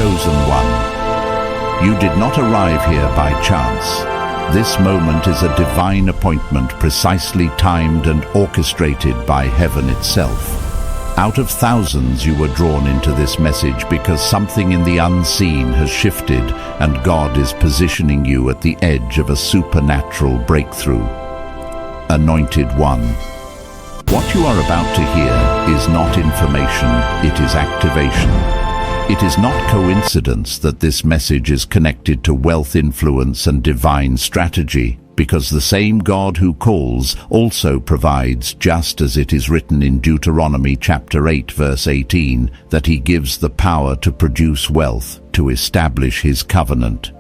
Chosen one, you did not arrive here by chance. This moment is a divine appointment precisely timed and orchestrated by heaven itself. Out of thousands you were drawn into this message because something in the unseen has shifted and God is positioning you at the edge of a supernatural breakthrough. Anointed one. What you are about to hear is not information, it is activation. It is not coincidence that this message is connected to wealth influence and divine strategy, because the same God who calls also provides, just as it is written in Deuteronomy chapter 8 verse 18, that he gives the power to produce wealth, to establish his covenant.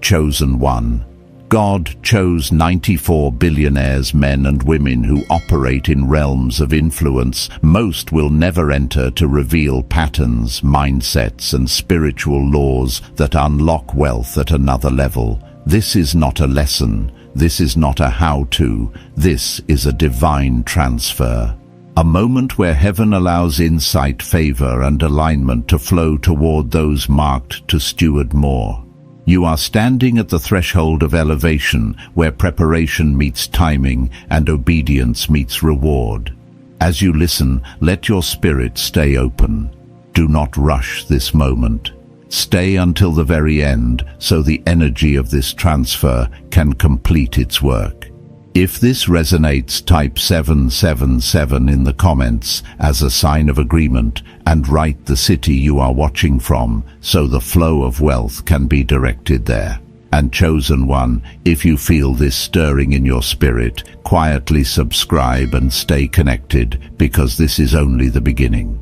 Chosen one. God chose 94 billionaires, men and women who operate in realms of influence most will never enter, to reveal patterns, mindsets and spiritual laws that unlock wealth at another level. This is not a lesson. This is not a how-to. This is a divine transfer. A moment where heaven allows insight, favor and alignment to flow toward those marked to steward more. You are standing at the threshold of elevation, where preparation meets timing and obedience meets reward. As you listen, let your spirit stay open. Do not rush this moment. Stay until the very end, so the energy of this transfer can complete its work. If this resonates, type 777 in the comments as a sign of agreement and write the city you are watching from, so the flow of wealth can be directed there. And chosen one, if you feel this stirring in your spirit, quietly subscribe and stay connected, because this is only the beginning.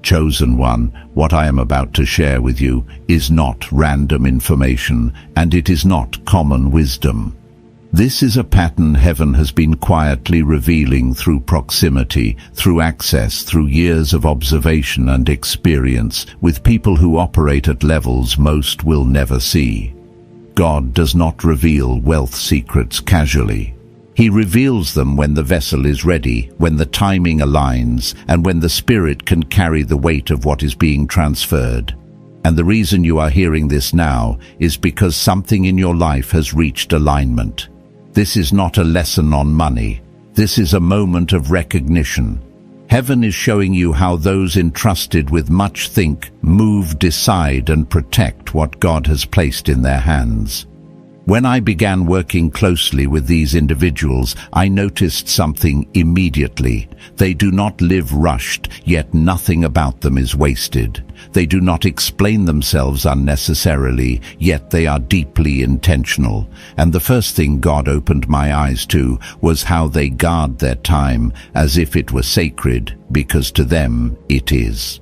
Chosen one, what I am about to share with you is not random information, and it is not common wisdom. This is a pattern heaven has been quietly revealing through proximity, through access, through years of observation and experience with people who operate at levels most will never see. God does not reveal wealth secrets casually. He reveals them when the vessel is ready, when the timing aligns, and when the spirit can carry the weight of what is being transferred. And the reason you are hearing this now is because something in your life has reached alignment. This is not a lesson on money. This is a moment of recognition. Heaven is showing you how those entrusted with much think, move, decide, and protect what God has placed in their hands. When I began working closely with these individuals, I noticed something immediately. They do not live rushed, yet nothing about them is wasted. They do not explain themselves unnecessarily, yet they are deeply intentional. And the first thing God opened my eyes to was how they guard their time as if it were sacred, because to them it is.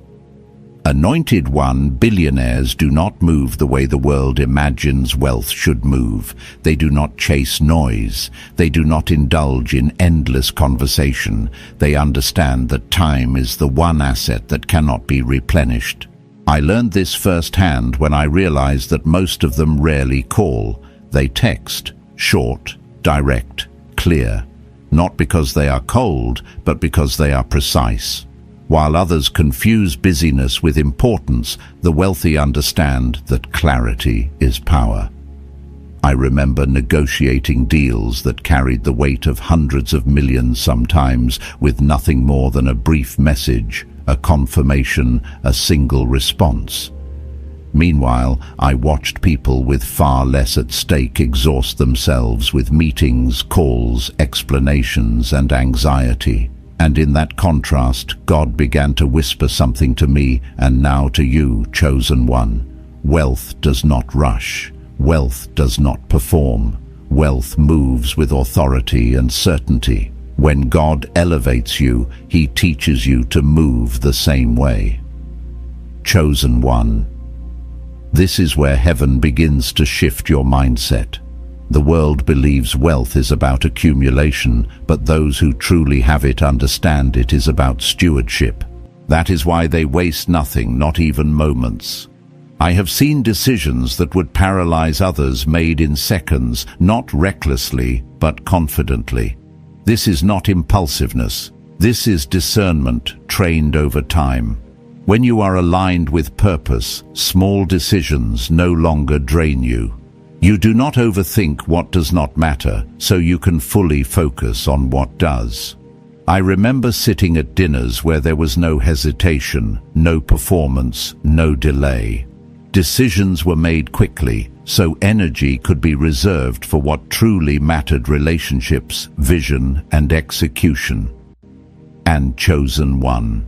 Anointed one, billionaires do not move the way the world imagines wealth should move. They do not chase noise. They do not indulge in endless conversation. They understand that time is the one asset that cannot be replenished. I learned this firsthand when I realized that most of them rarely call. They text, short, direct, clear. Not because they are cold, but because they are precise. While others confuse busyness with importance, the wealthy understand that clarity is power. I remember negotiating deals that carried the weight of hundreds of millions sometimes, with nothing more than a brief message, a confirmation, a single response. Meanwhile, I watched people with far less at stake exhaust themselves with meetings, calls, explanations, and anxiety. And in that contrast, God began to whisper something to me, and now to you, chosen one. Wealth does not rush. Wealth does not perform. Wealth moves with authority and certainty. When God elevates you, he teaches you to move the same way. Chosen one. This is where heaven begins to shift your mindset. The world believes wealth is about accumulation, but those who truly have it understand it is about stewardship. That is why they waste nothing, not even moments. I have seen decisions that would paralyze others made in seconds, not recklessly, but confidently. This is not impulsiveness. This is discernment trained over time. When you are aligned with purpose, small decisions no longer drain you. You do not overthink what does not matter, so you can fully focus on what does. I remember sitting at dinners where there was no hesitation, no performance, no delay. Decisions were made quickly, so energy could be reserved for what truly mattered: relationships, vision, and execution. And chosen one.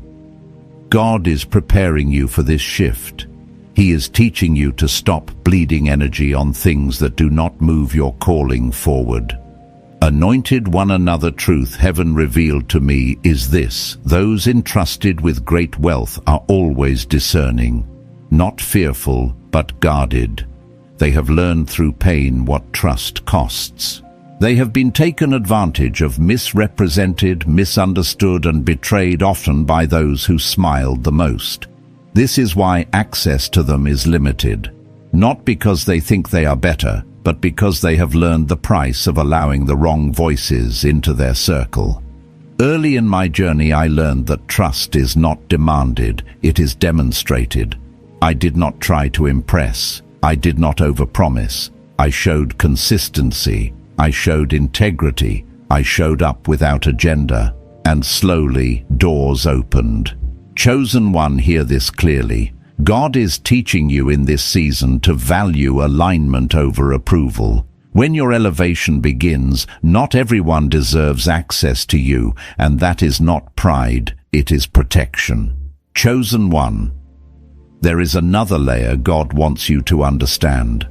God is preparing you for this shift. He is teaching you to stop bleeding energy on things that do not move your calling forward. Anointed one. Another truth heaven revealed to me is this: those entrusted with great wealth are always discerning, not fearful, but guarded. They have learned through pain what trust costs. They have been taken advantage of, misrepresented, misunderstood, and betrayed, often by those who smiled the most. This is why access to them is limited, not because they think they are better, but because they have learned the price of allowing the wrong voices into their circle. Early in my journey, I learned that trust is not demanded, it is demonstrated. I did not try to impress. I did not overpromise. I showed consistency. I showed integrity. I showed up without agenda. And slowly, doors opened. Chosen one, hear this clearly. God is teaching you in this season to value alignment over approval. When your elevation begins, not everyone deserves access to you, and that is not pride, it is protection. Chosen one. There is another layer God wants you to understand.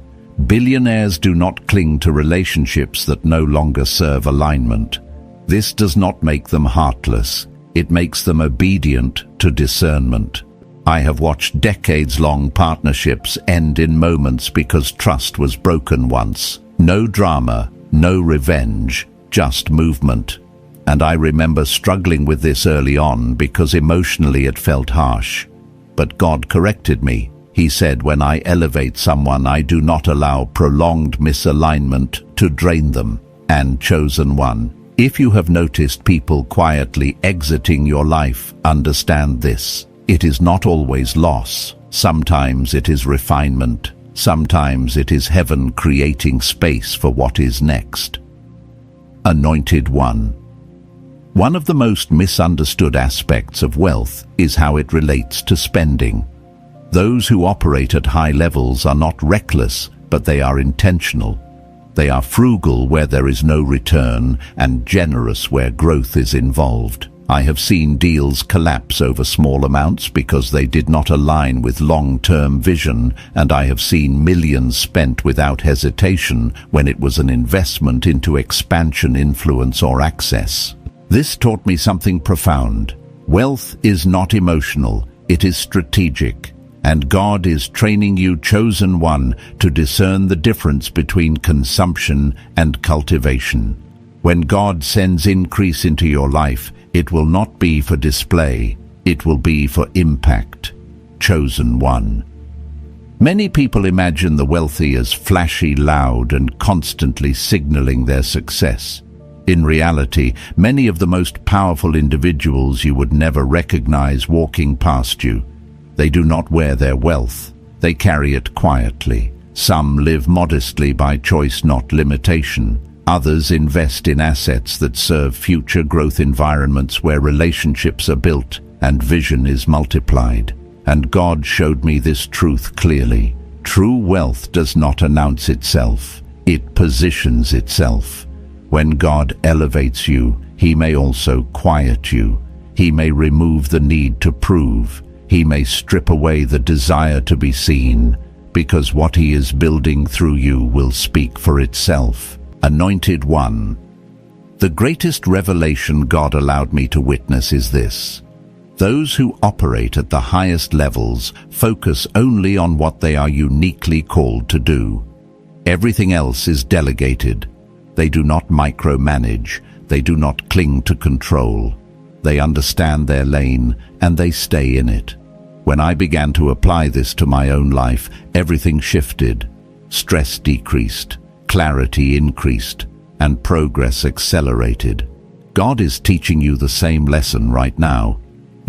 Billionaires do not cling to relationships that no longer serve alignment. This does not make them heartless. It makes them obedient to discernment. I have watched decades-long partnerships end in moments because trust was broken once. No drama, no revenge, just movement. And I remember struggling with this early on because emotionally it felt harsh. But God corrected me. He said, when I elevate someone, I do not allow prolonged misalignment to drain them. And chosen one. If you have noticed people quietly exiting your life, understand this. It is not always loss. Sometimes it is refinement. Sometimes it is heaven creating space for what is next. Anointed one. One of the most misunderstood aspects of wealth is how it relates to spending. Those who operate at high levels are not reckless, but they are intentional. They are frugal where there is no return and generous where growth is involved. I have seen deals collapse over small amounts because they did not align with long-term vision, and I have seen millions spent without hesitation when it was an investment into expansion, influence, or access. This taught me something profound. Wealth is not emotional, it is strategic. And God is training you, chosen one, to discern the difference between consumption and cultivation. When God sends increase into your life, it will not be for display, it will be for impact. Chosen one. Many people imagine the wealthy as flashy, loud, and constantly signaling their success. In reality, many of the most powerful individuals you would never recognize walking past you. They do not wear their wealth. They carry it quietly. Some live modestly by choice, not limitation. Others invest in assets that serve future growth, environments where relationships are built and vision is multiplied. And God showed me this truth clearly. True wealth does not announce itself. It positions itself. When God elevates you, He may also quiet you. He may remove the need to prove. He may strip away the desire to be seen, because what He is building through you will speak for itself. Anointed one. The greatest revelation God allowed me to witness is this. Those who operate at the highest levels focus only on what they are uniquely called to do. Everything else is delegated. They do not micromanage. They do not cling to control. They understand their lane and they stay in it. When I began to apply this to my own life, everything shifted. Stress decreased, clarity increased, and progress accelerated. God is teaching you the same lesson right now.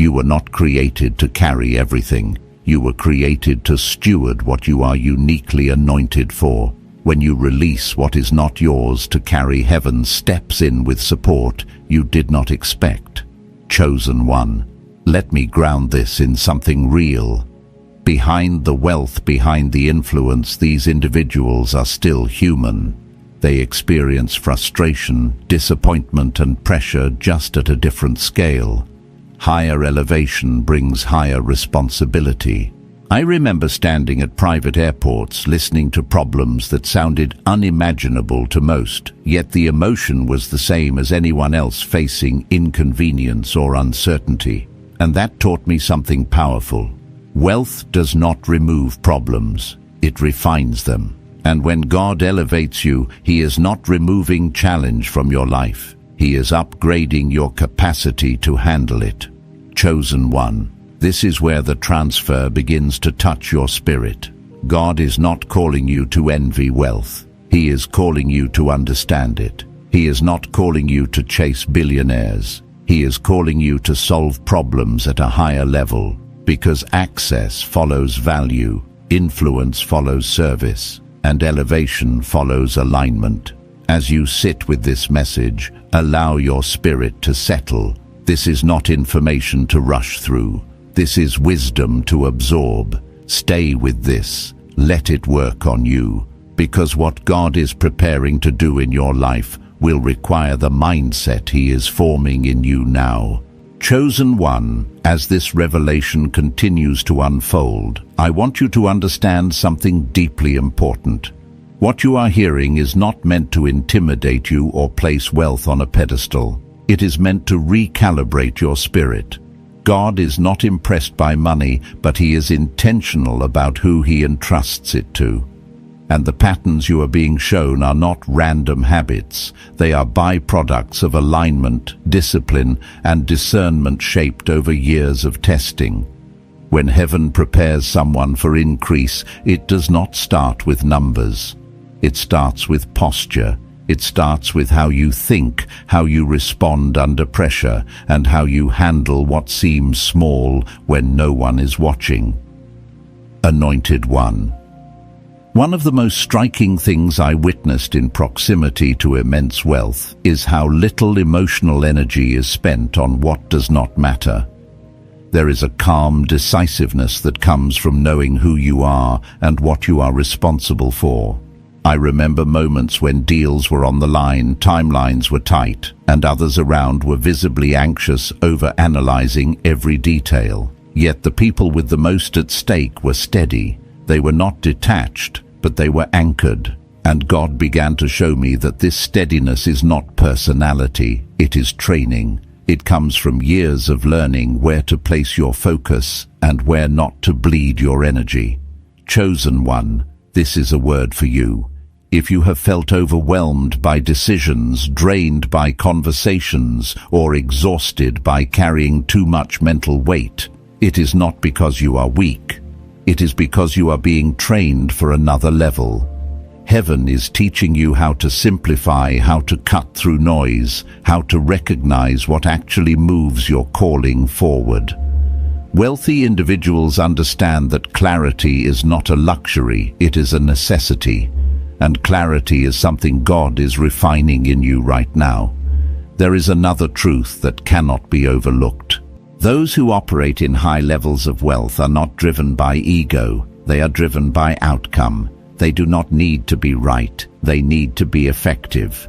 You were not created to carry everything. You were created to steward what you are uniquely anointed for. When you release what is not yours to carry, heaven steps in with support you did not expect. Chosen one, let me ground this in something real. Behind the wealth, behind the influence, these individuals are still human. They experience frustration, disappointment, and pressure, just at a different scale. Higher elevation brings higher responsibility. I remember standing at private airports listening to problems that sounded unimaginable to most, yet the emotion was the same as anyone else facing inconvenience or uncertainty. And that taught me something powerful. Wealth does not remove problems, it refines them. And when God elevates you, He is not removing challenge from your life. He is upgrading your capacity to handle it. Chosen one, this is where the transfer begins to touch your spirit. God is not calling you to envy wealth. He is calling you to understand it. He is not calling you to chase billionaires. He is calling you to solve problems at a higher level, because access follows value, influence follows service, and elevation follows alignment. As you sit with this message, allow your spirit to settle. This is not information to rush through. This is wisdom to absorb. Stay with this. Let it work on you, because what God is preparing to do in your life will require the mindset He is forming in you now. Chosen one, as this revelation continues to unfold, I want you to understand something deeply important. What you are hearing is not meant to intimidate you or place wealth on a pedestal. It is meant to recalibrate your spirit. God is not impressed by money, but He is intentional about who He entrusts it to. And the patterns you are being shown are not random habits. They are byproducts of alignment, discipline, and discernment shaped over years of testing. When heaven prepares someone for increase, it does not start with numbers. It starts with posture. It starts with how you think, how you respond under pressure, and how you handle what seems small when no one is watching. Anointed one. One of the most striking things I witnessed in proximity to immense wealth is how little emotional energy is spent on what does not matter. There is a calm decisiveness that comes from knowing who you are and what you are responsible for. I remember moments when deals were on the line, timelines were tight, and others around were visibly anxious over analyzing every detail. Yet the people with the most at stake were steady. They were not detached, but they were anchored. And God began to show me that this steadiness is not personality, it is training. It comes from years of learning where to place your focus and where not to bleed your energy. Chosen one, this is a word for you. If you have felt overwhelmed by decisions, drained by conversations, or exhausted by carrying too much mental weight, it is not because you are weak. It is because you are being trained for another level. Heaven is teaching you how to simplify, how to cut through noise, how to recognize what actually moves your calling forward. Wealthy individuals understand that clarity is not a luxury, it is a necessity. And clarity is something God is refining in you right now. There is another truth that cannot be overlooked. Those who operate in high levels of wealth are not driven by ego, they are driven by outcome. They do not need to be right, they need to be effective.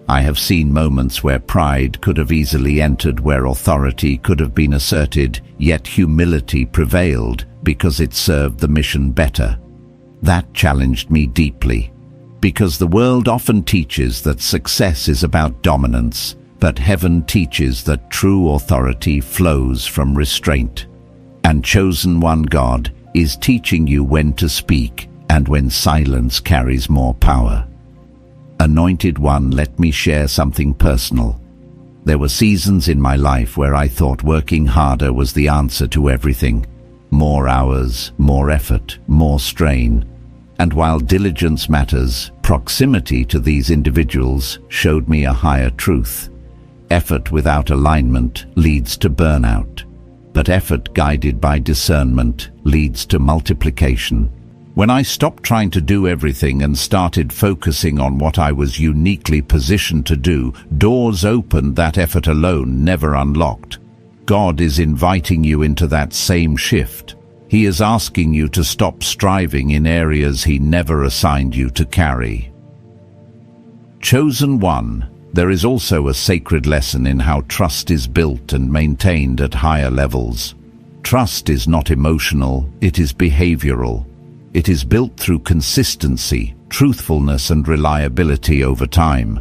I have seen moments where pride could have easily entered, where authority could have been asserted, yet humility prevailed because it served the mission better. That challenged me deeply, because the world often teaches that success is about dominance, but heaven teaches that true authority flows from restraint. And Chosen One, God is teaching you when to speak and when silence carries more power. Anointed One, let me share something personal. There were seasons in my life where I thought working harder was the answer to everything. More hours, more effort, more strain. And while diligence matters, proximity to these individuals showed me a higher truth. Effort without alignment leads to burnout. but effort guided by discernment leads to multiplication. When I stopped trying to do everything and started focusing on what I was uniquely positioned to do, doors opened that effort alone never unlocked. God is inviting you into that same shift. He is asking you to stop striving in areas He never assigned you to carry. Chosen one. There is also a sacred lesson in how trust is built and maintained at higher levels. Trust is not emotional, it is behavioral. It is built through consistency, truthfulness, and reliability over time.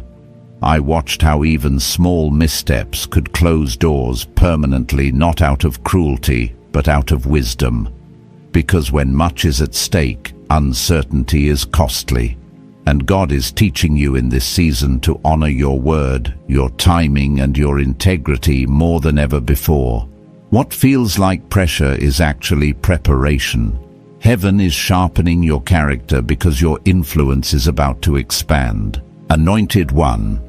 I watched how even small missteps could close doors permanently, not out of cruelty, but out of wisdom. Because when much is at stake, uncertainty is costly. And God is teaching you in this season to honor your word, your timing, and your integrity more than ever before. What feels like pressure is actually preparation. Heaven is sharpening your character because your influence is about to expand. Anointed one.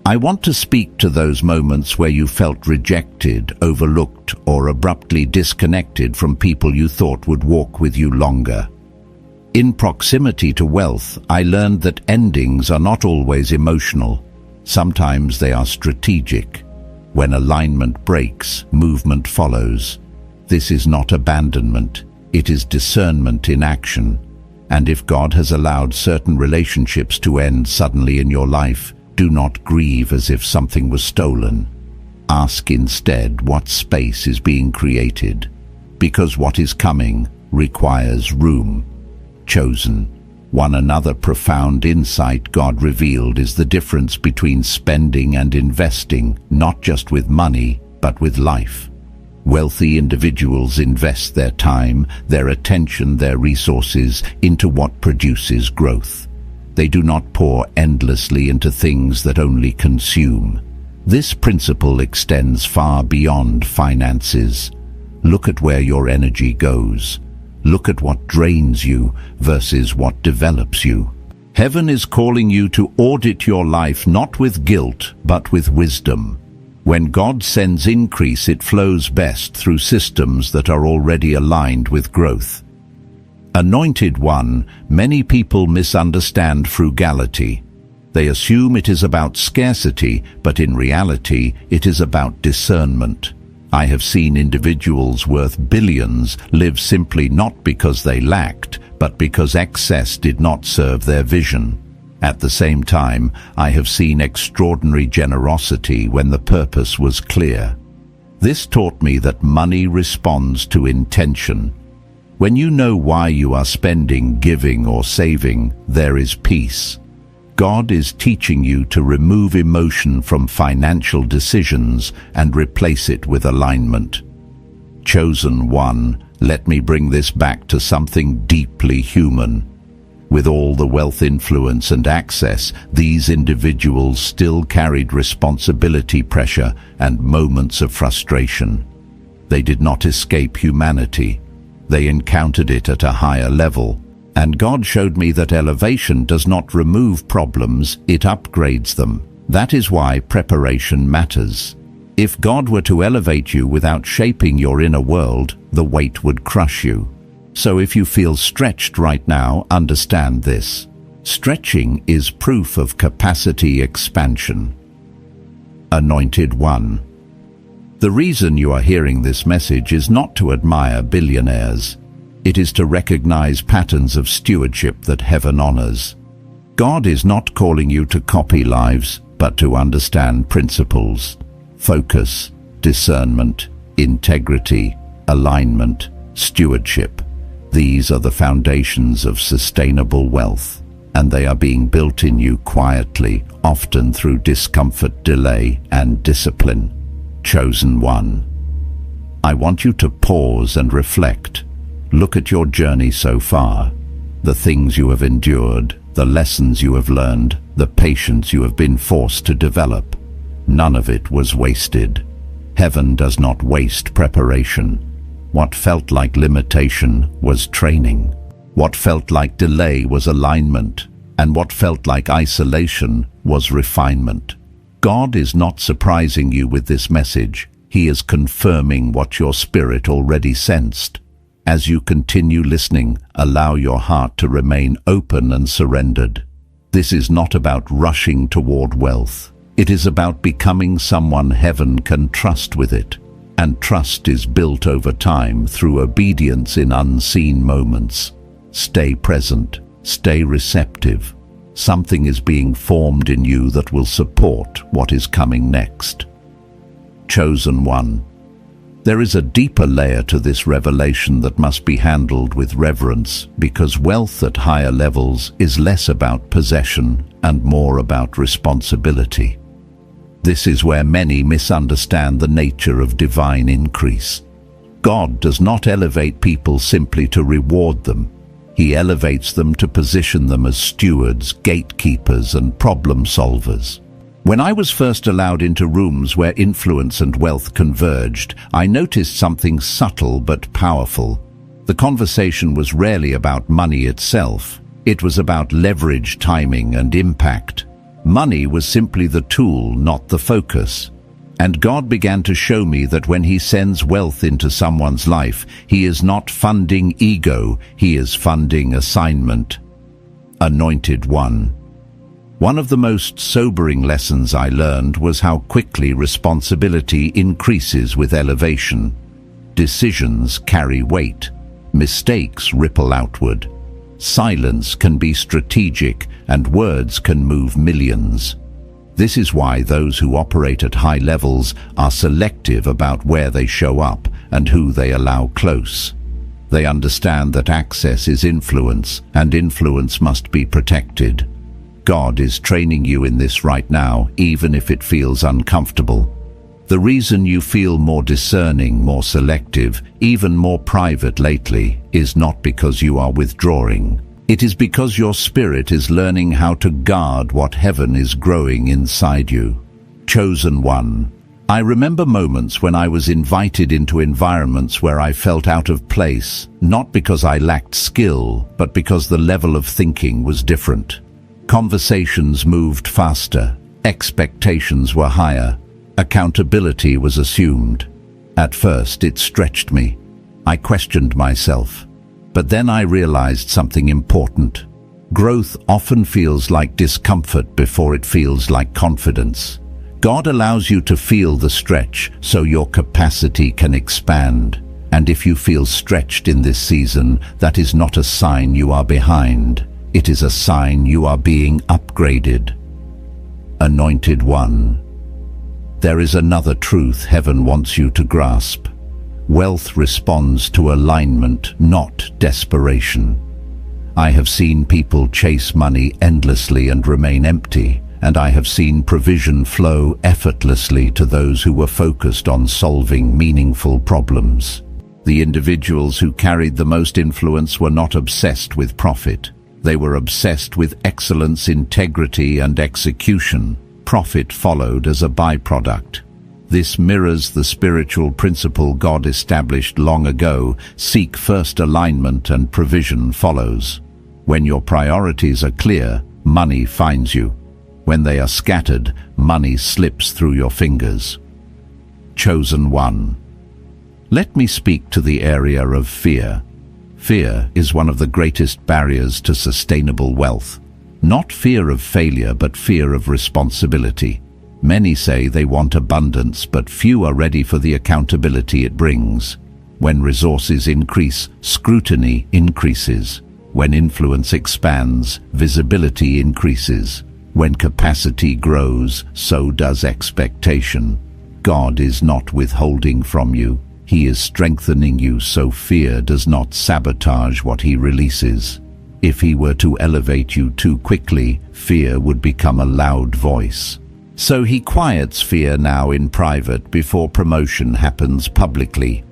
I want to speak to those moments where you felt rejected, overlooked, or abruptly disconnected from people you thought would walk with you longer. In proximity to wealth, I learned that endings are not always emotional. Sometimes they are strategic. When alignment breaks, movement follows. This is not abandonment. It is discernment in action. And if God has allowed certain relationships to end suddenly in your life, do not grieve as if something was stolen. Ask instead what space is being created, because what is coming requires room. Chosen one. Another profound insight God revealed is the difference between spending and investing, not just with money, but with life. Wealthy individuals invest their time, their attention, their resources into what produces growth. They do not pour endlessly into things that only consume. This principle extends far beyond finances. Look at where your energy goes. Look at what drains you versus what develops you. Heaven is calling you to audit your life not with guilt, but with wisdom. When God sends increase, it flows best through systems that are already aligned with growth. Anointed one. Many people misunderstand frugality. They assume it is about scarcity, but in reality, it is about discernment. I have seen individuals worth billions live simply not because they lacked, but because excess did not serve their vision. At the same time, I have seen extraordinary generosity when the purpose was clear. This taught me that money responds to intention. When you know why you are spending, giving, or saving, there is peace. God is teaching you to remove emotion from financial decisions and replace it with alignment. Chosen one. Let me bring this back to something deeply human. With all the wealth, influence, and access, these individuals still carried responsibility, pressure, and moments of frustration. They did not escape humanity. They encountered it at a higher level. And God showed me that elevation does not remove problems, it upgrades them. That is why preparation matters. If God were to elevate you without shaping your inner world, the weight would crush you. So if you feel stretched right now, understand this. Stretching is proof of capacity expansion. Anointed one. The reason you are hearing this message is not to admire billionaires. It is to recognize patterns of stewardship that heaven honors. God is not calling you to copy lives, but to understand principles. Focus, discernment, integrity, alignment, stewardship. These are the foundations of sustainable wealth, and they are being built in you quietly, often through discomfort, delay, and discipline. Chosen one. I want you to pause and reflect. Look at your journey so far, the things you have endured, the lessons you have learned, the patience you have been forced to develop. None of it was wasted. Heaven does not waste preparation. What felt like limitation was training. What felt like delay was alignment. And what felt like isolation was refinement. God is not surprising you with this message. He is confirming what your spirit already sensed. As you continue listening, allow your heart to remain open and surrendered. This is not about rushing toward wealth. It is about becoming someone heaven can trust with it. And trust is built over time through obedience in unseen moments. Stay present. Stay receptive. Something is being formed in you that will support what is coming next. Chosen one. There is a deeper layer to this revelation that must be handled with reverence, because wealth at higher levels is less about possession and more about responsibility. This is where many misunderstand the nature of divine increase. God does not elevate people simply to reward them. He elevates them to position them as stewards, gatekeepers, and problem solvers. When I was first allowed into rooms where influence and wealth converged, I noticed something subtle but powerful. The conversation was rarely about money itself. It was about leverage, timing, and impact. Money was simply the tool, not the focus. And God began to show me that when He sends wealth into someone's life, He is not funding ego, He is funding assignment. Anointed one. One of the most sobering lessons I learned was how quickly responsibility increases with elevation. Decisions carry weight. Mistakes ripple outward. Silence can be strategic, and words can move millions. This is why those who operate at high levels are selective about where they show up and who they allow close. They understand that access is influence, and influence must be protected. God is training you in this right now, even if it feels uncomfortable. The reason you feel more discerning, more selective, even more private lately, is not because you are withdrawing. It is because your spirit is learning how to guard what heaven is growing inside you. Chosen one. I remember moments when I was invited into environments where I felt out of place, not because I lacked skill, but because the level of thinking was different. Conversations moved faster. Expectations were higher. Accountability was assumed. At first, it stretched me. I questioned myself. But then I realized something important. Growth often feels like discomfort before it feels like confidence. God allows you to feel the stretch so your capacity can expand. And if you feel stretched in this season, that is not a sign you are behind. It is a sign you are being upgraded. Anointed one. There is another truth heaven wants you to grasp. Wealth responds to alignment, not desperation. I have seen people chase money endlessly and remain empty, and I have seen provision flow effortlessly to those who were focused on solving meaningful problems. The individuals who carried the most influence were not obsessed with profit. They were obsessed with excellence, integrity, and execution. Profit followed as a byproduct. This mirrors the spiritual principle God established long ago: seek first alignment and provision follows. When your priorities are clear, money finds you. When they are scattered, money slips through your fingers. Chosen one. Let me speak to the area of fear. Fear is one of the greatest barriers to sustainable wealth. Not fear of failure, but fear of responsibility. Many say they want abundance, but few are ready for the accountability it brings. When resources increase, scrutiny increases. When influence expands, visibility increases. When capacity grows, so does expectation. God is not withholding from you. He is strengthening you so fear does not sabotage what He releases. If He were to elevate you too quickly, fear would become a loud voice. So He quiets fear now in private before promotion happens publicly.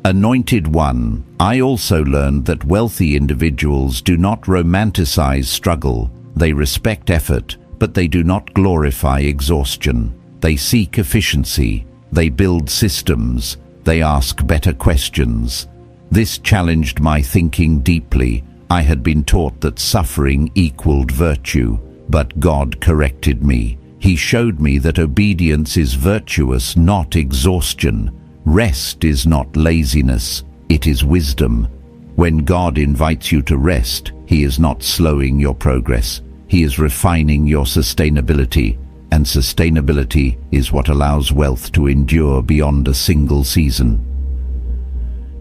Anointed one, I also learned that wealthy individuals do not romanticize struggle. They respect effort, but they do not glorify exhaustion. They seek efficiency. They build systems. They ask better questions. This challenged my thinking deeply. I had been taught that suffering equaled virtue, but God corrected me. He showed me that obedience is virtuous, not exhaustion. Rest is not laziness, it is wisdom. When God invites you to rest, He is not slowing your progress. He is refining your sustainability, and sustainability is what allows wealth to endure beyond a single season.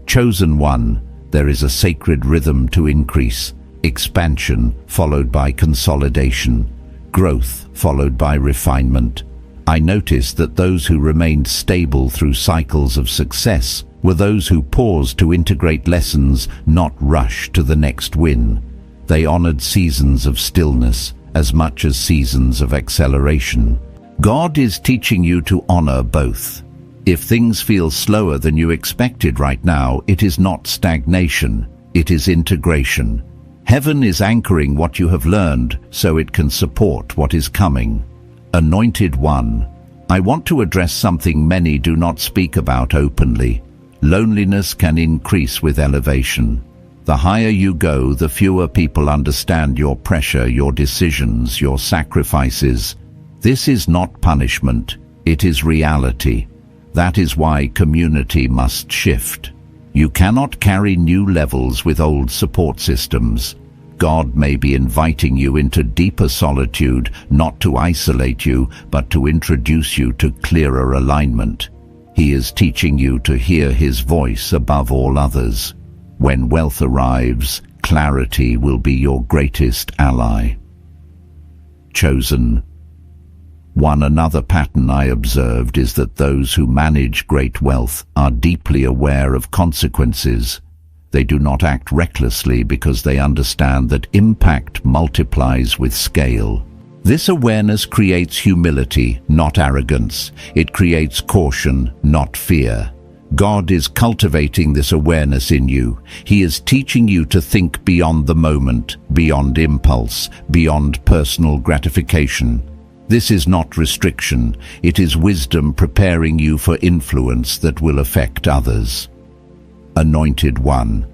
Chosen one, there is a sacred rhythm to increase, expansion followed by consolidation, growth followed by refinement. I noticed that those who remained stable through cycles of success were those who paused to integrate lessons, not rush to the next win. They honored seasons of stillness as much as seasons of acceleration. God is teaching you to honor both. If things feel slower than you expected right now, it is not stagnation, it is integration. Heaven is anchoring what you have learned so it can support what is coming. Anointed one, I want to address something many do not speak about openly. Loneliness can increase with elevation. The higher you go, the fewer people understand your pressure, your decisions, your sacrifices. This is not punishment, it is reality. That is why community must shift. You cannot carry new levels with old support systems. God may be inviting you into deeper solitude, not to isolate you, but to introduce you to clearer alignment. He is teaching you to hear His voice above all others. When wealth arrives, clarity will be your greatest ally. Chosen one, another pattern I observed is that those who manage great wealth are deeply aware of consequences. They do not act recklessly because they understand that impact multiplies with scale. This awareness creates humility, not arrogance. It creates caution, not fear. God is cultivating this awareness in you. He is teaching you to think beyond the moment, beyond impulse, beyond personal gratification. This is not restriction, it is wisdom preparing you for influence that will affect others. Anointed one,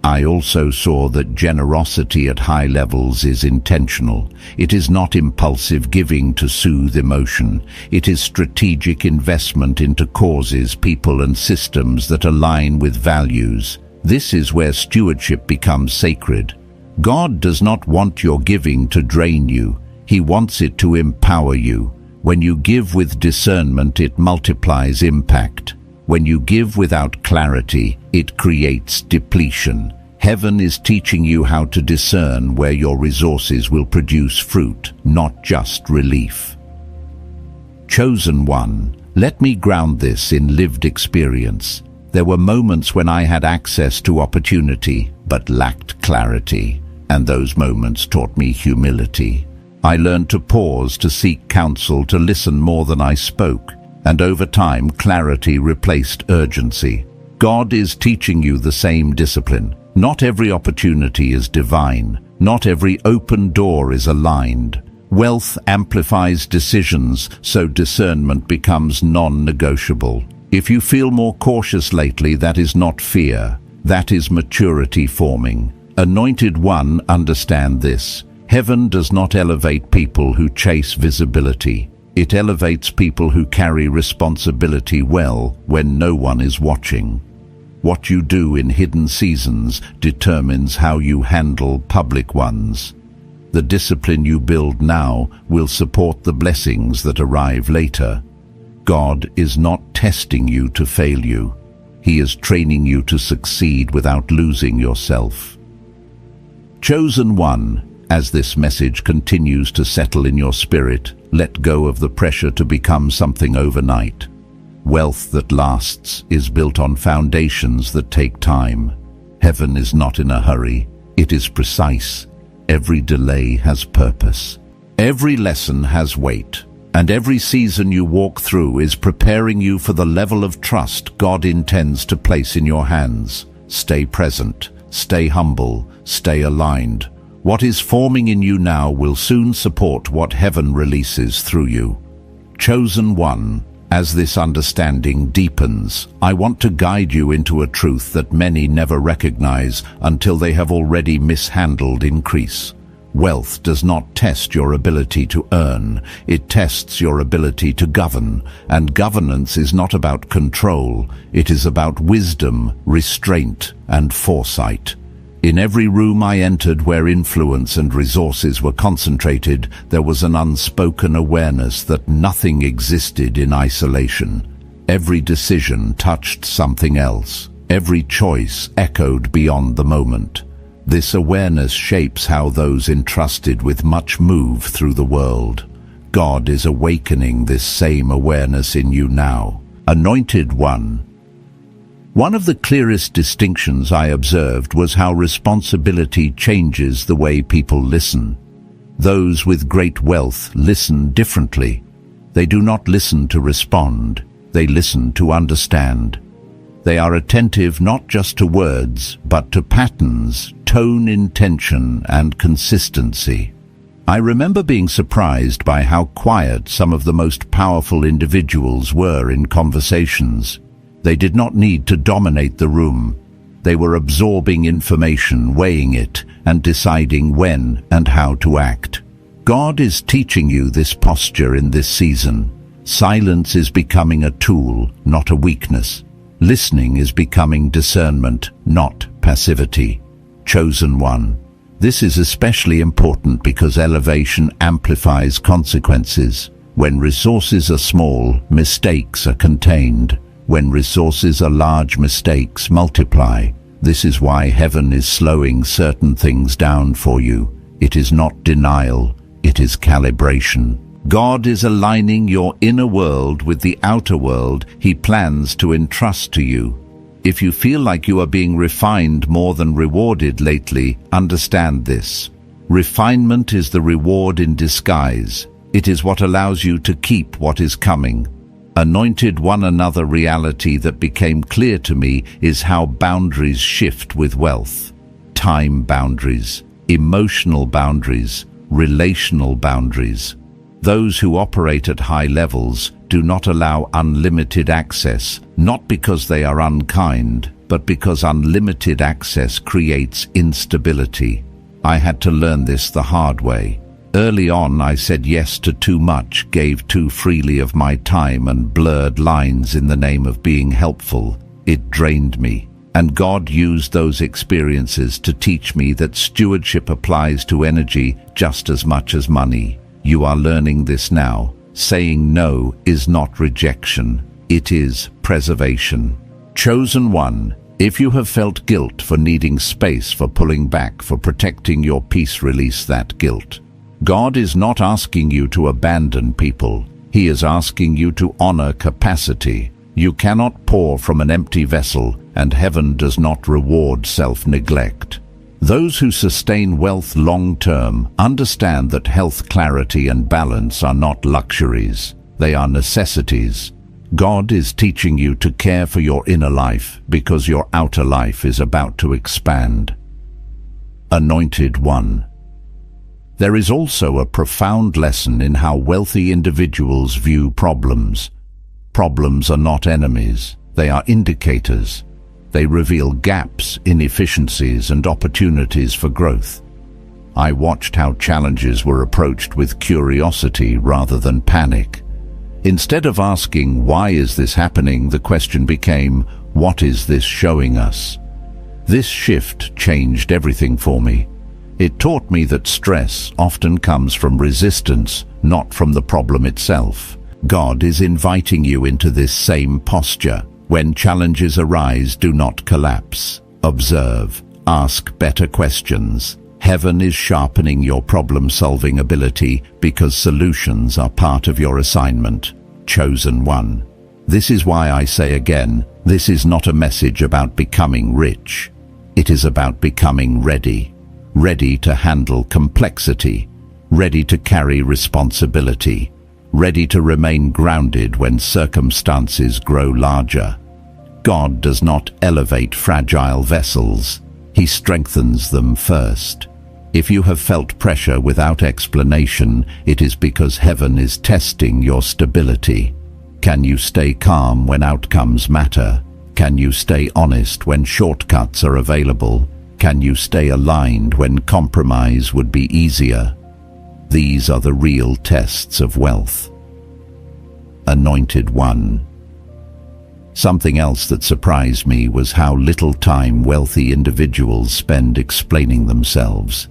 I also saw that generosity at high levels is intentional. It is not impulsive giving to soothe emotion. It is strategic investment into causes, people, and systems that align with values. This is where stewardship becomes sacred. God does not want your giving to drain you. He wants it to empower you. When you give with discernment, it multiplies impact. When you give without clarity, it creates depletion. Heaven is teaching you how to discern where your resources will produce fruit, not just relief. Chosen one, let me ground this in lived experience. There were moments when I had access to opportunity, but lacked clarity, and those moments taught me humility. I learned to pause, to seek counsel, to listen more than I spoke, and over time clarity replaced urgency. God is teaching you the same discipline. Not every opportunity is divine. Not every open door is aligned. Wealth amplifies decisions, so discernment becomes non-negotiable. If you feel more cautious lately, that is not fear. That is maturity forming. Anointed one, understand this. Heaven does not elevate people who chase visibility. It elevates people who carry responsibility well when no one is watching. What you do in hidden seasons determines how you handle public ones. The discipline you build now will support the blessings that arrive later. God is not testing you to fail you. He is training you to succeed without losing yourself. Chosen one, as this message continues to settle in your spirit, let go of the pressure to become something overnight. Wealth that lasts is built on foundations that take time. Heaven is not in a hurry. It is precise. Every delay has purpose. Every lesson has weight. And every season you walk through is preparing you for the level of trust God intends to place in your hands. Stay present. Stay humble. Stay aligned. What is forming in you now will soon support what heaven releases through you. Chosen one, as this understanding deepens, I want to guide you into a truth that many never recognize until they have already mishandled increase. Wealth does not test your ability to earn, it tests your ability to govern, and governance is not about control, it is about wisdom, restraint, and foresight. In every room I entered where influence and resources were concentrated, there was an unspoken awareness that nothing existed in isolation. Every decision touched something else. Every choice echoed beyond the moment. This awareness shapes how those entrusted with much move through the world. God is awakening this same awareness in you now. Anointed One. One of the clearest distinctions I observed was how responsibility changes the way people listen. Those with great wealth listen differently. They do not listen to respond, they listen to understand. They are attentive not just to words, but to patterns, tone, intention, and consistency. I remember being surprised by how quiet some of the most powerful individuals were in conversations. They did not need to dominate the room. They were absorbing information, weighing it, and deciding when and how to act. God is teaching you this posture in this season. Silence is becoming a tool, not a weakness. Listening is becoming discernment, not passivity. Chosen One. This is especially important because elevation amplifies consequences. When resources are small, mistakes are contained. When resources are large, mistakes multiply. This is why heaven is slowing certain things down for you. It is not denial, it is calibration. God is aligning your inner world with the outer world He plans to entrust to you. If you feel like you are being refined more than rewarded lately, understand this. Refinement is the reward in disguise. It is what allows you to keep what is coming. Anointed One. Another reality that became clear to me is how boundaries shift with wealth. Time boundaries, emotional boundaries, relational boundaries. Those who operate at high levels do not allow unlimited access, not because they are unkind, but because unlimited access creates instability. I had to learn this the hard way. Early on, I said yes to too much, gave too freely of my time, and blurred lines in the name of being helpful. It drained me. And God used those experiences to teach me that stewardship applies to energy just as much as money. You are learning this now. Saying no is not rejection, it is preservation. Chosen One. If you have felt guilt for needing space, for pulling back, for protecting your peace, release that guilt. God is not asking you to abandon people. He is asking you to honor capacity. You cannot pour from an empty vessel, and heaven does not reward self-neglect. Those who sustain wealth long-term understand that health, clarity, and balance are not luxuries. They are necessities. God is teaching you to care for your inner life because your outer life is about to expand. Anointed One. There is also a profound lesson in how wealthy individuals view problems. Problems are not enemies, they are indicators. They reveal gaps, inefficiencies, and opportunities for growth. I watched how challenges were approached with curiosity rather than panic. Instead of asking, "Why is this happening?" the question became, "What is this showing us?" This shift changed everything for me. It taught me that stress often comes from resistance, not from the problem itself. God is inviting you into this same posture. When challenges arise, do not collapse. Observe. Ask better questions. Heaven is sharpening your problem-solving ability because solutions are part of your assignment. Chosen One. This is why I say again, this is not a message about becoming rich. It is about becoming ready. Ready to handle complexity. Ready to carry responsibility. Ready to remain grounded when circumstances grow larger. God does not elevate fragile vessels. He strengthens them first. If you have felt pressure without explanation, it is because heaven is testing your stability. Can you stay calm when outcomes matter? Can you stay honest when shortcuts are available? Can you stay aligned when compromise would be easier? These are the real tests of wealth. Anointed one. Something else that surprised me was how little time wealthy individuals spend explaining themselves.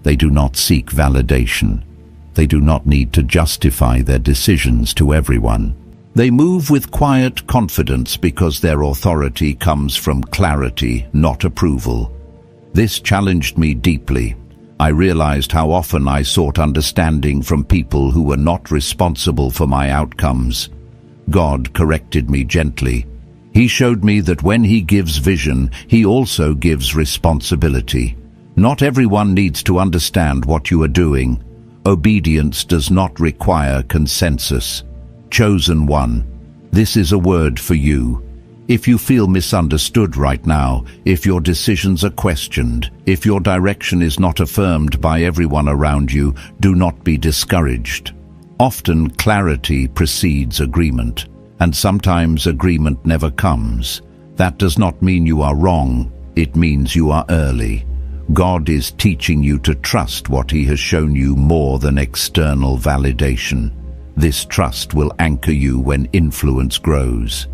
They do not seek validation. They do not need to justify their decisions to everyone. They move with quiet confidence because their authority comes from clarity, not approval. This challenged me deeply. I realized how often I sought understanding from people who were not responsible for my outcomes. God corrected me gently. He showed me that when He gives vision, He also gives responsibility. Not everyone needs to understand what you are doing. Obedience does not require consensus. Chosen one, this is a word for you. If you feel misunderstood right now, if your decisions are questioned, if your direction is not affirmed by everyone around you, do not be discouraged. Often clarity precedes agreement, and sometimes agreement never comes. That does not mean you are wrong, it means you are early. God is teaching you to trust what He has shown you more than external validation. This trust will anchor you when influence grows.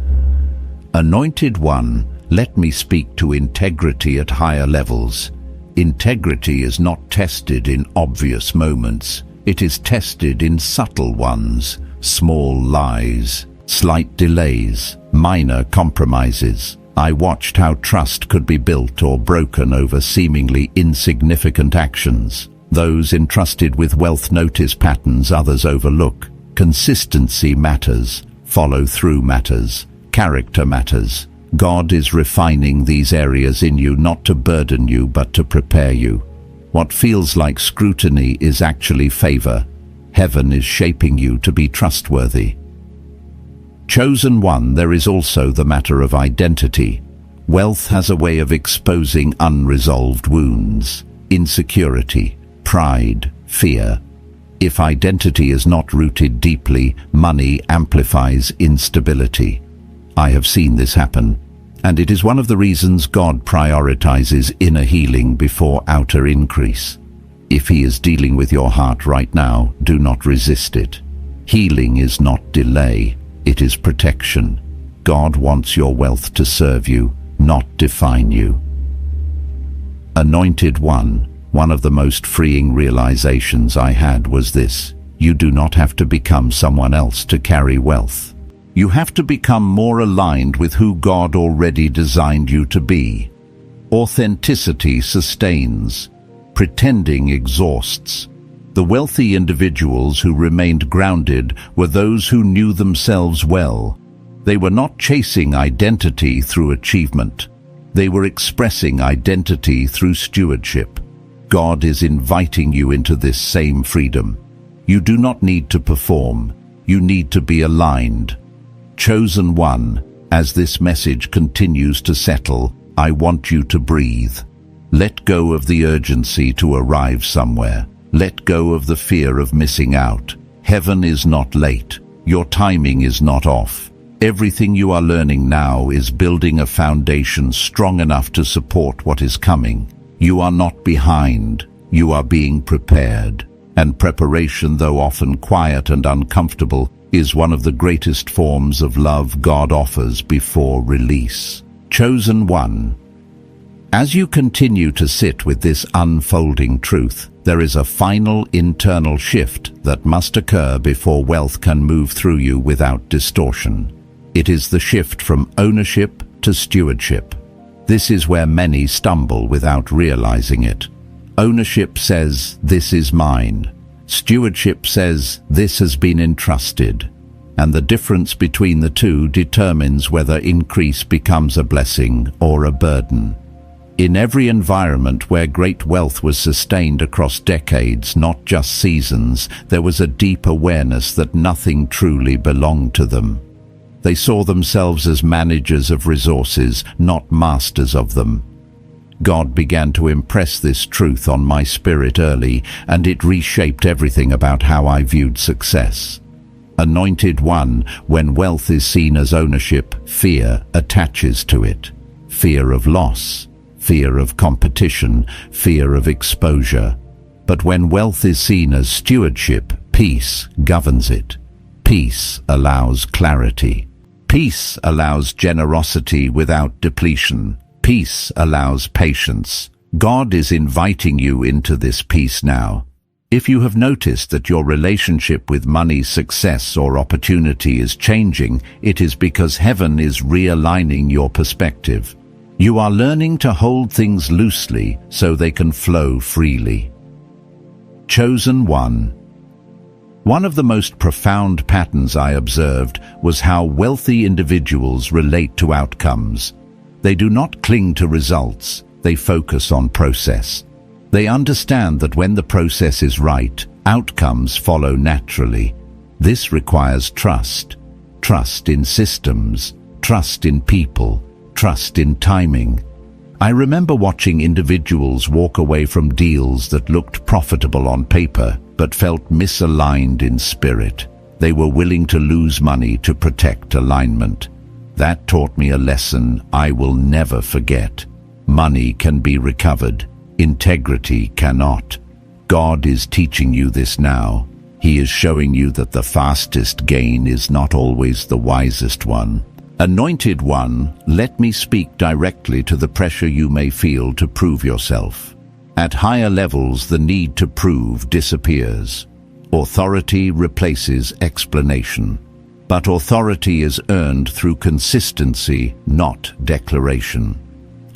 Anointed one, let me speak to integrity at higher levels. Integrity is not tested in obvious moments. It is tested in subtle ones, small lies, slight delays, minor compromises. I watched how trust could be built or broken over seemingly insignificant actions. Those entrusted with wealth notice patterns others overlook. Consistency matters, follow-through matters, character matters. God is refining these areas in you not to burden you but to prepare you. What feels like scrutiny is actually favor. Heaven is shaping you to be trustworthy. Chosen one, there is also the matter of identity. Wealth has a way of exposing unresolved wounds, insecurity, pride, fear. If identity is not rooted deeply, money amplifies instability. I have seen this happen, and it is one of the reasons God prioritizes inner healing before outer increase. If He is dealing with your heart right now, do not resist it. Healing is not delay, it is protection. God wants your wealth to serve you, not define you. Anointed one of the most freeing realizations I had was this: you do not have to become someone else to carry wealth. You have to become more aligned with who God already designed you to be. Authenticity sustains. Pretending exhausts. The wealthy individuals who remained grounded were those who knew themselves well. They were not chasing identity through achievement. They were expressing identity through stewardship. God is inviting you into this same freedom. You do not need to perform. You need to be aligned. Chosen one, as this message continues to settle, I want you to breathe. Let go of the urgency to arrive somewhere. Let go of the fear of missing out. Heaven is not late. Your timing is not off. Everything you are learning now is building a foundation strong enough to support what is coming. You are not behind. You are being prepared. And preparation, though often quiet and uncomfortable, is one of the greatest forms of love God offers before release. Chosen one. As you continue to sit with this unfolding truth, there is a final internal shift that must occur before wealth can move through you without distortion. It is the shift from ownership to stewardship. This is where many stumble without realizing it. Ownership says, "This is mine." Stewardship says, "This has been entrusted." And the difference between the two determines whether increase becomes a blessing or a burden. In every environment where great wealth was sustained across decades, not just seasons, there was a deep awareness that nothing truly belonged to them. They saw themselves as managers of resources, not masters of them. God began to impress this truth on my spirit early, and it reshaped everything about how I viewed success. Anointed one, when wealth is seen as ownership, fear attaches to it. Fear of loss, fear of competition, fear of exposure. But when wealth is seen as stewardship, peace governs it. Peace allows clarity. Peace allows generosity without depletion. Peace allows patience. God is inviting you into this peace now. If you have noticed that your relationship with money, success, or opportunity is changing, it is because heaven is realigning your perspective. You are learning to hold things loosely so they can flow freely. Chosen one. One of the most profound patterns I observed was how wealthy individuals relate to outcomes. They do not cling to results, they focus on process. They understand that when the process is right, outcomes follow naturally. This requires trust. Trust in systems, trust in people, trust in timing. I remember watching individuals walk away from deals that looked profitable on paper, but felt misaligned in spirit. They were willing to lose money to protect alignment. That taught me a lesson I will never forget. Money can be recovered. Integrity cannot. God is teaching you this now. He is showing you that the fastest gain is not always the wisest one. Anointed one, let me speak directly to the pressure you may feel to prove yourself. At higher levels, the need to prove disappears. Authority replaces explanation. But authority is earned through consistency, not declaration.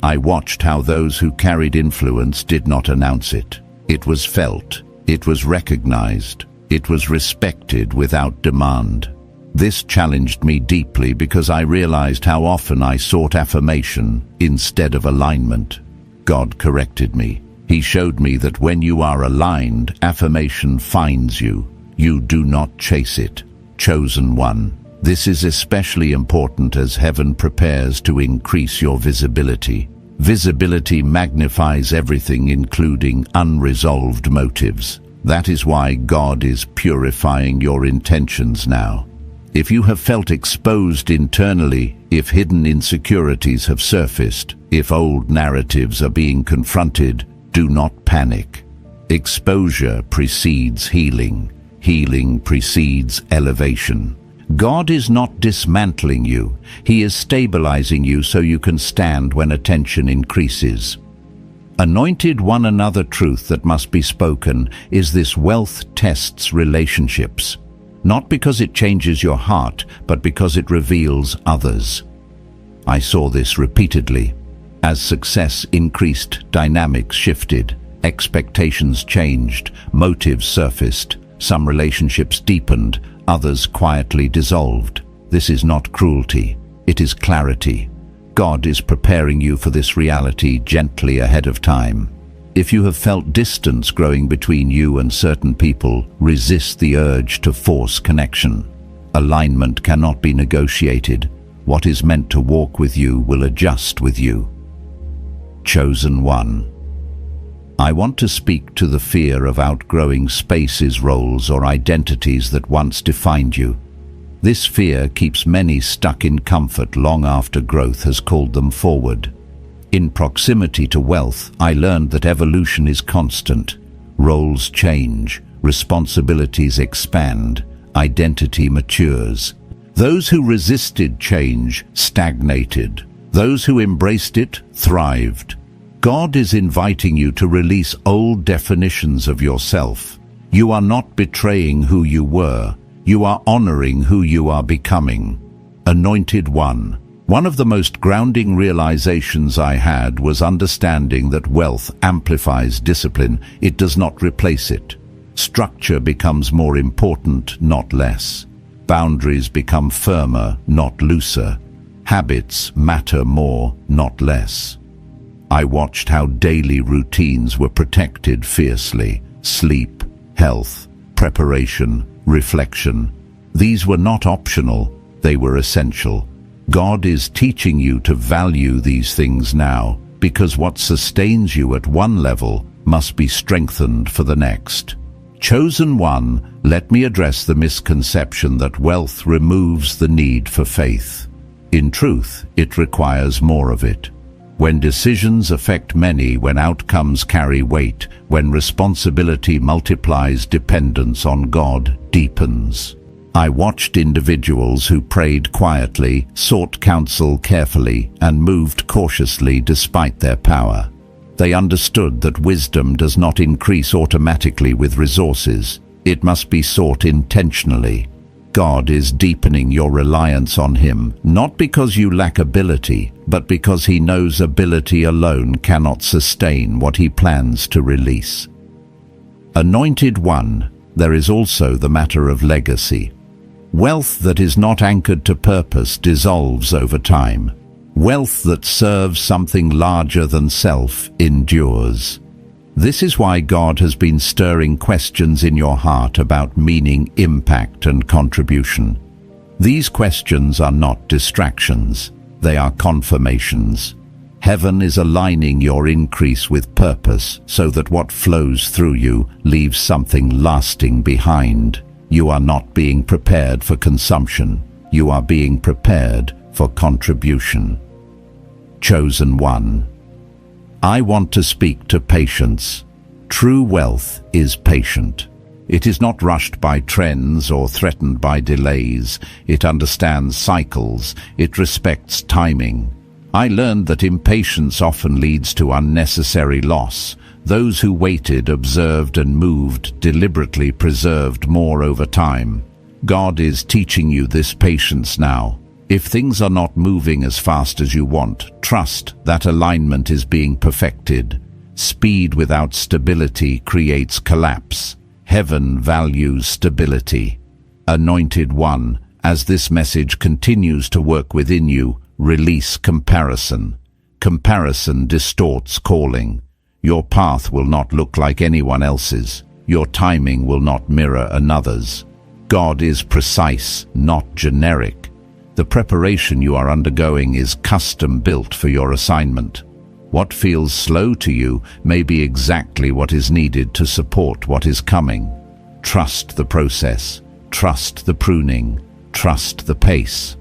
I watched how those who carried influence did not announce it. It was felt, it was recognized, it was respected without demand. This challenged me deeply because I realized how often I sought affirmation instead of alignment. God corrected me. He showed me that when you are aligned, affirmation finds you. You do not chase it. Chosen one. This is especially important as heaven prepares to increase your visibility. Visibility magnifies everything, including unresolved motives. That is why God is purifying your intentions now. If you have felt exposed internally, if hidden insecurities have surfaced, if old narratives are being confronted, do not panic. Exposure precedes healing. Healing precedes elevation. God is not dismantling you. He is stabilizing you so you can stand when attention increases. Anointed one, another truth that must be spoken is this: wealth tests relationships. Not because it changes your heart, but because it reveals others. I saw this repeatedly. As success increased, dynamics shifted, expectations changed, motives surfaced. Some relationships deepened, others quietly dissolved. This is not cruelty, it is clarity. God is preparing you for this reality gently ahead of time. If you have felt distance growing between you and certain people, resist the urge to force connection. Alignment cannot be negotiated. What is meant to walk with you will adjust with you. Chosen one. I want to speak to the fear of outgrowing spaces, roles, or identities that once defined you. This fear keeps many stuck in comfort long after growth has called them forward. In proximity to wealth, I learned that evolution is constant. Roles change, responsibilities expand, identity matures. Those who resisted change stagnated. Those who embraced it thrived. God is inviting you to release old definitions of yourself. You are not betraying who you were. You are honoring who you are becoming. Anointed one. One of the most grounding realizations I had was understanding that wealth amplifies discipline. It does not replace it. Structure becomes more important, not less. Boundaries become firmer, not looser. Habits matter more, not less. I watched how daily routines were protected fiercely. Sleep, health, preparation, reflection. These were not optional, they were essential. God is teaching you to value these things now, because what sustains you at one level must be strengthened for the next. Chosen one, let me address the misconception that wealth removes the need for faith. In truth, it requires more of it. When decisions affect many, when outcomes carry weight, when responsibility multiplies, dependence on God deepens. I watched individuals who prayed quietly, sought counsel carefully, and moved cautiously despite their power. They understood that wisdom does not increase automatically with resources. It must be sought intentionally. God is deepening your reliance on Him, not because you lack ability, but because He knows ability alone cannot sustain what He plans to release. Anointed One, there is also the matter of legacy. Wealth that is not anchored to purpose dissolves over time. Wealth that serves something larger than self endures. This is why God has been stirring questions in your heart about meaning, impact, and contribution. These questions are not distractions, they are confirmations. Heaven is aligning your increase with purpose so that what flows through you leaves something lasting behind. You are not being prepared for consumption, you are being prepared for contribution. Chosen One. I want to speak to patience. True wealth is patient. It is not rushed by trends or threatened by delays. It understands cycles. It respects timing. I learned that impatience often leads to unnecessary loss. Those who waited, observed, and moved deliberately preserved more over time. God is teaching you this patience now. If things are not moving as fast as you want, trust that alignment is being perfected. Speed without stability creates collapse. Heaven values stability. Anointed One, as this message continues to work within you, release comparison. Comparison distorts calling. Your path will not look like anyone else's. Your timing will not mirror another's. God is precise, not generic. The preparation you are undergoing is custom-built for your assignment. What feels slow to you may be exactly what is needed to support what is coming. Trust the process. Trust the pruning. Trust the pace.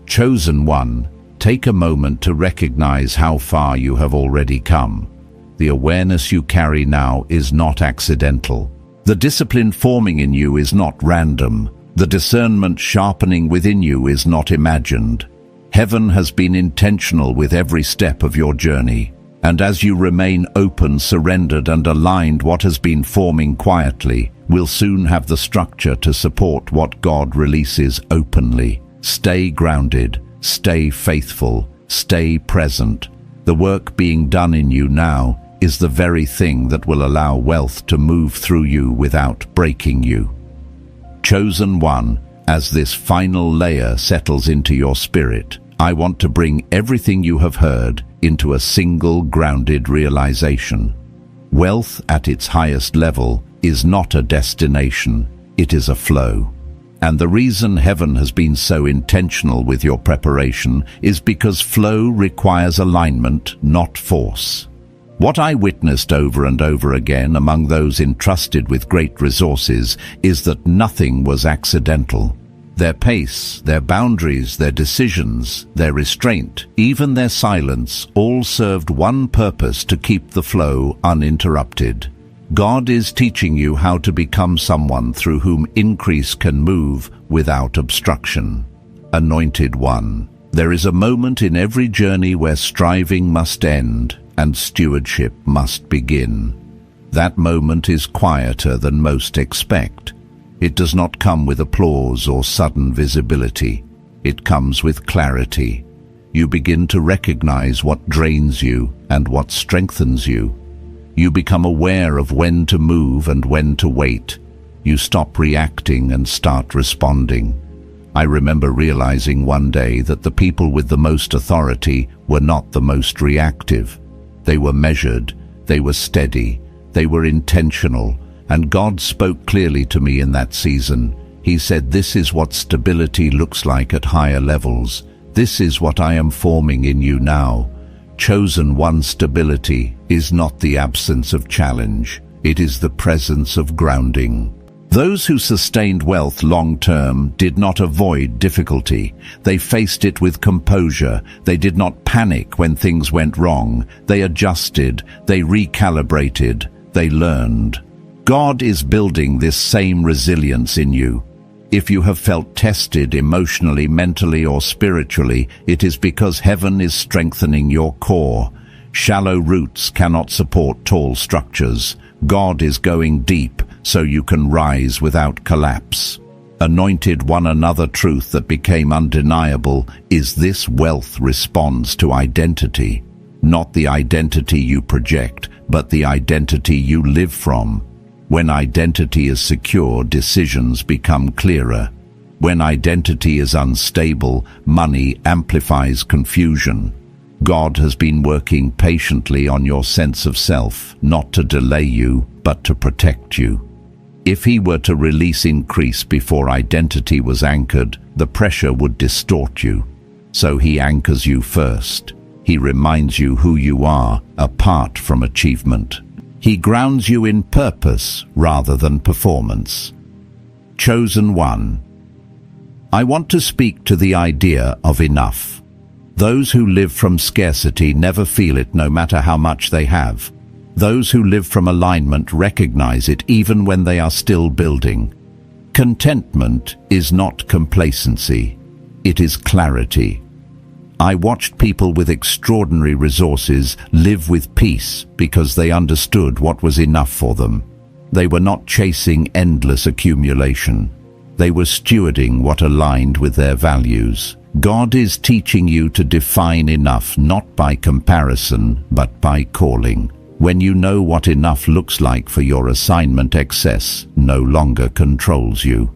Chosen One, take a moment to recognize how far you have already come. The awareness you carry now is not accidental. The discipline forming in you is not random. The discernment sharpening within you is not imagined. Heaven has been intentional with every step of your journey, and as you remain open, surrendered, and aligned, what has been forming quietly will soon have the structure to support what God releases openly. Stay grounded, stay faithful, stay present. The work being done in you now is the very thing that will allow wealth to move through you without breaking you. Chosen One, as this final layer settles into your spirit, I want to bring everything you have heard into a single grounded realization. Wealth at its highest level is not a destination, it is a flow. And the reason Heaven has been so intentional with your preparation is because flow requires alignment, not force. What I witnessed over and over again among those entrusted with great resources is that nothing was accidental. Their pace, their boundaries, their decisions, their restraint, even their silence, all served one purpose: to keep the flow uninterrupted. God is teaching you how to become someone through whom increase can move without obstruction. Anointed One, there is a moment in every journey where striving must end and stewardship must begin. That moment is quieter than most expect. It does not come with applause or sudden visibility. It comes with clarity. You begin to recognize what drains you and what strengthens you. You become aware of when to move and when to wait. You stop reacting and start responding. I remember realizing one day that the people with the most authority were not the most reactive. They were measured, they were steady, they were intentional, and God spoke clearly to me in that season. He said, "This is what stability looks like at higher levels. This is what I am forming in you now." Chosen One, stability is not the absence of challenge. It is the presence of grounding. Those who sustained wealth long-term did not avoid difficulty. They faced it with composure. They did not panic when things went wrong. They adjusted. They recalibrated. They learned. God is building this same resilience in you. If you have felt tested emotionally, mentally, or spiritually, it is because heaven is strengthening your core. Shallow roots cannot support tall structures. God is going deep so you can rise without collapse. Anointed one, another truth that became undeniable is this: wealth responds to identity. Not the identity you project, but the identity you live from. When identity is secure, decisions become clearer. When identity is unstable, money amplifies confusion. God has been working patiently on your sense of self, not to delay you, but to protect you. If he were to release increase before identity was anchored, the pressure would distort you. So he anchors you first. He reminds you who you are, apart from achievement. He grounds you in purpose rather than performance. Chosen one. I want to speak to the idea of enough. Those who live from scarcity never feel it, no matter how much they have. Those who live from alignment recognize it even when they are still building. Contentment is not complacency. It is clarity. I watched people with extraordinary resources live with peace because they understood what was enough for them. They were not chasing endless accumulation. They were stewarding what aligned with their values. God is teaching you to define enough, not by comparison, but by calling. When you know what enough looks like for your assignment, excess no longer controls you.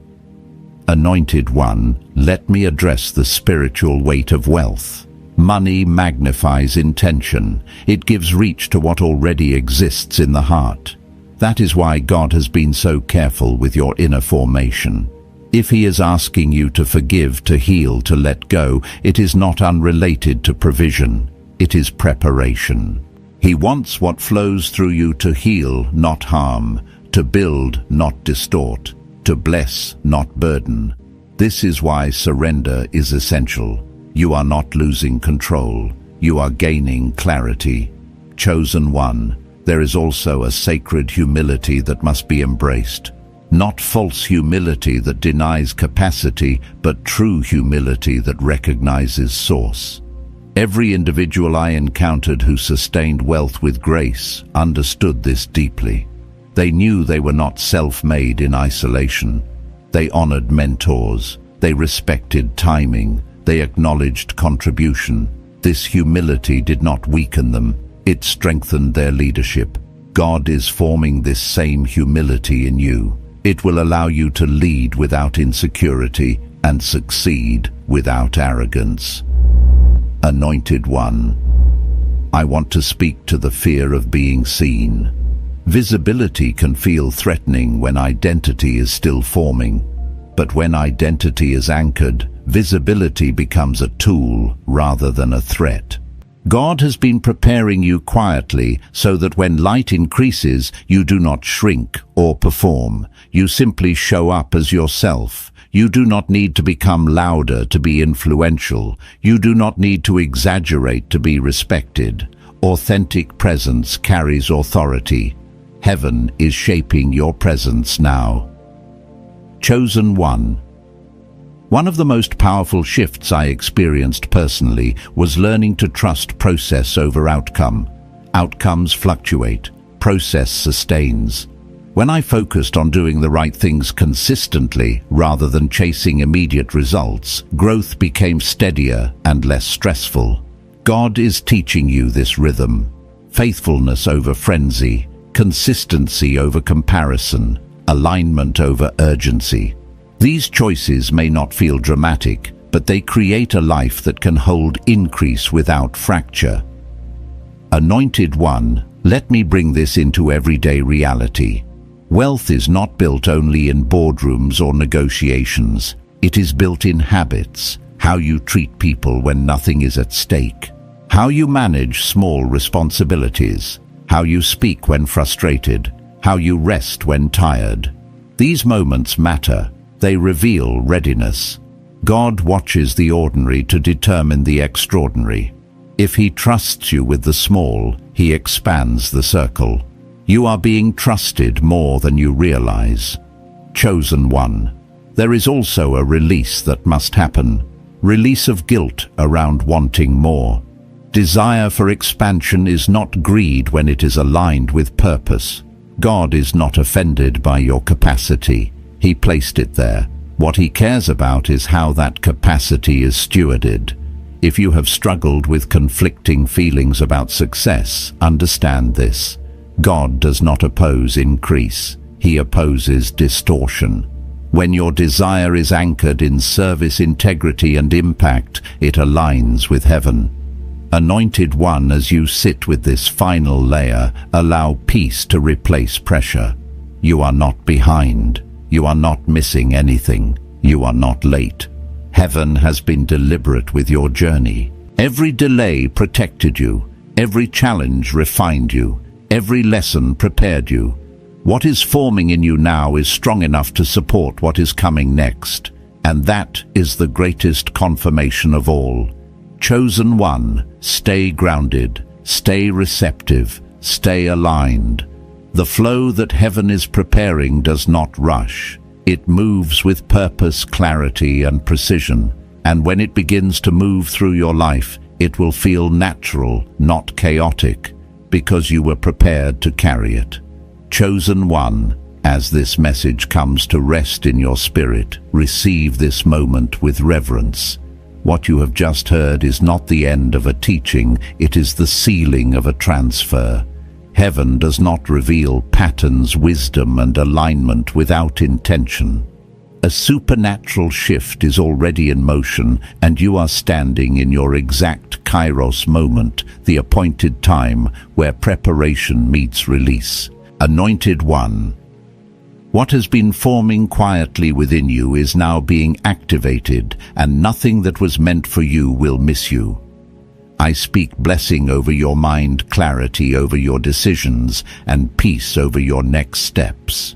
Anointed one, let me address the spiritual weight of wealth. Money magnifies intention. It gives reach to what already exists in the heart. That is why God has been so careful with your inner formation. If he is asking you to forgive, to heal, to let go, it is not unrelated to provision. It is preparation. He wants what flows through you to heal, not harm, to build, not distort, to bless, not burden. This is why surrender is essential. You are not losing control. You are gaining clarity. Chosen one, there is also a sacred humility that must be embraced. Not false humility that denies capacity, but true humility that recognizes source. Every individual I encountered who sustained wealth with grace understood this deeply. They knew they were not self-made in isolation. They honored mentors. They respected timing. They acknowledged contribution. This humility did not weaken them. It strengthened their leadership. God is forming this same humility in you. It will allow you to lead without insecurity and succeed without arrogance. Anointed one, I want to speak to the fear of being seen. Visibility can feel threatening when identity is still forming. But when identity is anchored, visibility becomes a tool rather than a threat. God has been preparing you quietly so that when light increases, you do not shrink or perform. You simply show up as yourself. You do not need to become louder to be influential. You do not need to exaggerate to be respected. Authentic presence carries authority. Heaven is shaping your presence now. Chosen one. One of the most powerful shifts I experienced personally was learning to trust process over outcome. Outcomes fluctuate. Process sustains. When I focused on doing the right things consistently rather than chasing immediate results, growth became steadier and less stressful. God is teaching you this rhythm. Faithfulness over frenzy, consistency over comparison, alignment over urgency. These choices may not feel dramatic, but they create a life that can hold increase without fracture. Anointed one, let me bring this into everyday reality. Wealth is not built only in boardrooms or negotiations. It is built in habits, how you treat people when nothing is at stake, how you manage small responsibilities, how you speak when frustrated, how you rest when tired. These moments matter. They reveal readiness. God watches the ordinary to determine the extraordinary. If He trusts you with the small, He expands the circle. You are being trusted more than you realize. Chosen one. There is also a release that must happen. Release of guilt around wanting more. Desire for expansion is not greed when it is aligned with purpose. God is not offended by your capacity. He placed it there. What He cares about is how that capacity is stewarded. If you have struggled with conflicting feelings about success, understand this. God does not oppose increase. He opposes distortion. When your desire is anchored in service, integrity, and impact, it aligns with heaven. Anointed one, as you sit with this final layer, allow peace to replace pressure. You are not behind. You are not missing anything. You are not late. Heaven has been deliberate with your journey. Every delay protected you. Every challenge refined you. Every lesson prepared you. What is forming in you now is strong enough to support what is coming next. And that is the greatest confirmation of all. Chosen one, stay grounded, stay receptive, stay aligned. The flow that heaven is preparing does not rush. It moves with purpose, clarity, and precision. And when it begins to move through your life, it will feel natural, not chaotic, because you were prepared to carry it. Chosen one, as this message comes to rest in your spirit, receive this moment with reverence. What you have just heard is not the end of a teaching, it is the sealing of a transfer. Heaven does not reveal patterns, wisdom, and alignment without intention. A supernatural shift is already in motion, and you are standing in your exact Kairos moment, the appointed time where preparation meets release. Anointed one. What has been forming quietly within you is now being activated, and nothing that was meant for you will miss you. I speak blessing over your mind, clarity over your decisions, and peace over your next steps.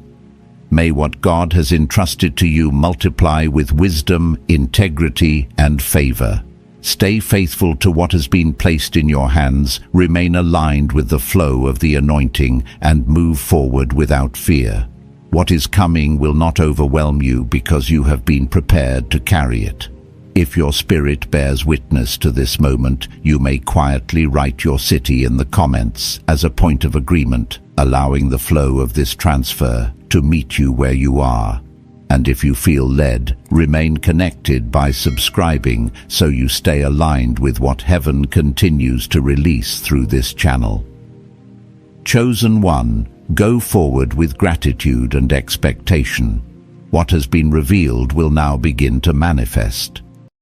May what God has entrusted to you multiply with wisdom, integrity, and favor. Stay faithful to what has been placed in your hands, remain aligned with the flow of the anointing, and move forward without fear. What is coming will not overwhelm you because you have been prepared to carry it. If your spirit bears witness to this moment, you may quietly write your city in the comments as a point of agreement, allowing the flow of this transfer to meet you where you are. And if you feel led, remain connected by subscribing so you stay aligned with what heaven continues to release through this channel. Chosen one, go forward with gratitude and expectation. What has been revealed will now begin to manifest.